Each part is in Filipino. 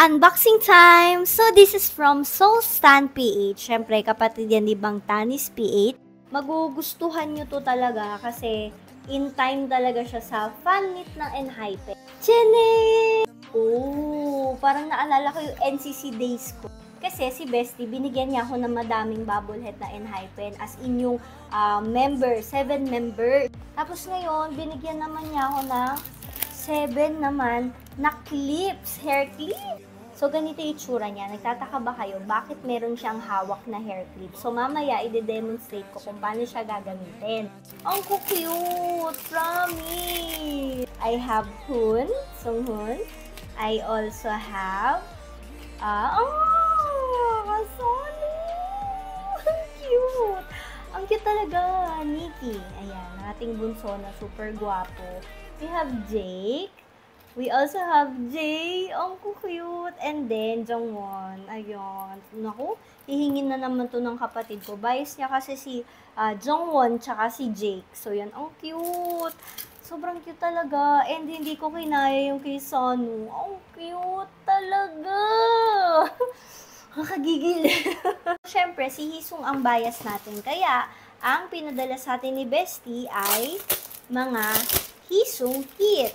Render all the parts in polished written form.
Unboxing time! So, this is from Soulstan PH. Siyempre, kapatid yan ni Bang Tanis PH. Magugustuhan nyo to talaga kasi in time talaga siya sa fan meet ng Enhypen. Chene! Oh, parang naalala ko yung NCC days ko. Kasi si Bestie, binigyan niya ako ng madaming bobblehead na Enhypen as in yung member, 7 member. Tapos ngayon, binigyan naman niya ako ng 7 naman na clips, hair clips. So, ganito yung itsura niya. Nagtataka ba kayo bakit meron siyang hawak na hair clip? So, mamaya, i-demonstrate ko kung paano siya gagamitin. Ang cute! Promise! I have Hoon, Sunghoon. I also have, Kasano! Ang cute! Ang cute talaga, Nikki. Ayan, ating bunso na super guwapo. We have Jake. We also have Jay. Ang cute. And then, Jongwon. Ayun. Naku, hihingin na naman to ng kapatid ko. Bias niya kasi si Jongwon tsaka si Jake. So, yan. Ang cute. Sobrang cute talaga. And hindi ko kinaya yung kay Sanu. Ang cute talaga. Nakagigil. Siyempre, si Hisung ang bias natin. Kaya, ang pinadala sa atin ni Bestie ay mga Hisung kit.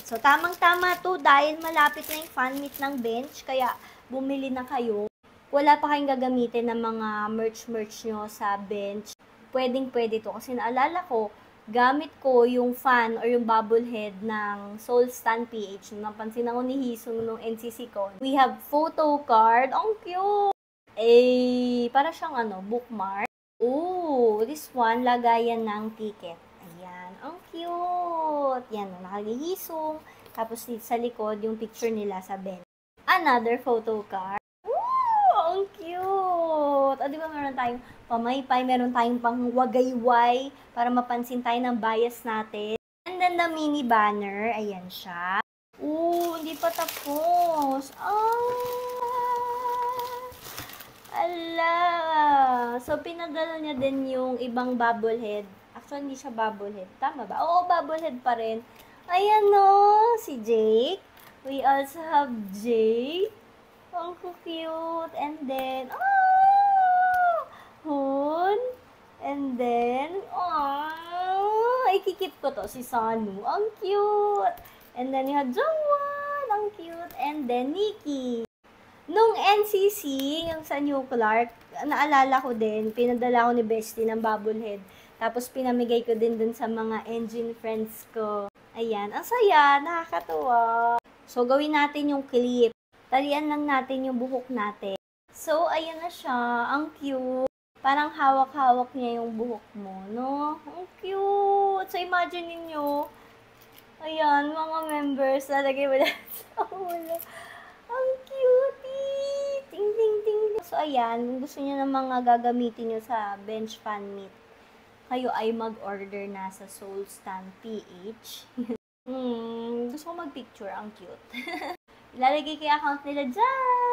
So, tamang-tama to dahil malapit na yung fan meet ng bench, kaya bumili na kayo. Wala pa kayong gagamitin ng mga merch nyo sa bench. Pwedeng-pwede to. Kasi naalala ko, gamit ko yung fan or yung bobblehead ng Soulstan PH. Napansin ako ni Hisung nung NCC ko. We have photo card. Ang cute! Eh, para siyang bookmark. Ooh, this one, lagayan ng ticket. Ayan, ang cute! Yan, nakagihisong. Tapos sa likod, yung picture nila sa bench. Another photo card. Woo! Ang cute! O, di ba meron tayong pamaypay, meron tayong pangwagayway para mapansin tayo ng bias natin. And then the mini banner, ayan siya. Ooh, hindi pa tapos. Ala! So, pinadala niya din yung ibang bobblehead. Actually, hindi siya bobblehead. Tama ba? Oo, bobblehead pa rin. Ayan o, si Jake. We also have Jake. Ang cute. And then, Hoon. And then, ikikip ko to, si Sanu. Ang cute. And then, you have Jongwon. Ang cute. And then, Nikki. Nung NCC, yung sa New Clark, naalala ko din, pinadala ko ni Bestie ng bobblehead. Tapos pinamigay ko din dun sa mga engine friends ko. Ayan, ang saya, nakakatuwa. So, gawin natin yung clip. Talian lang natin yung buhok natin. So, ayan na siya. Ang cute. Parang hawak-hawak niya yung buhok mo, no? Ang cute. So, imagine niyo. Ayan, mga members, lalagay mo lang sa ulo. Ang cutie! Ting, ting, ting. So, ayan, kung gusto niyo ng mga gagamitin niyo sa bench fan meet, kayo ay mag-order na sa Soulstan PH. Gusto ko mag-picture. Ang cute. Ilalagay ko yung account nila dyan.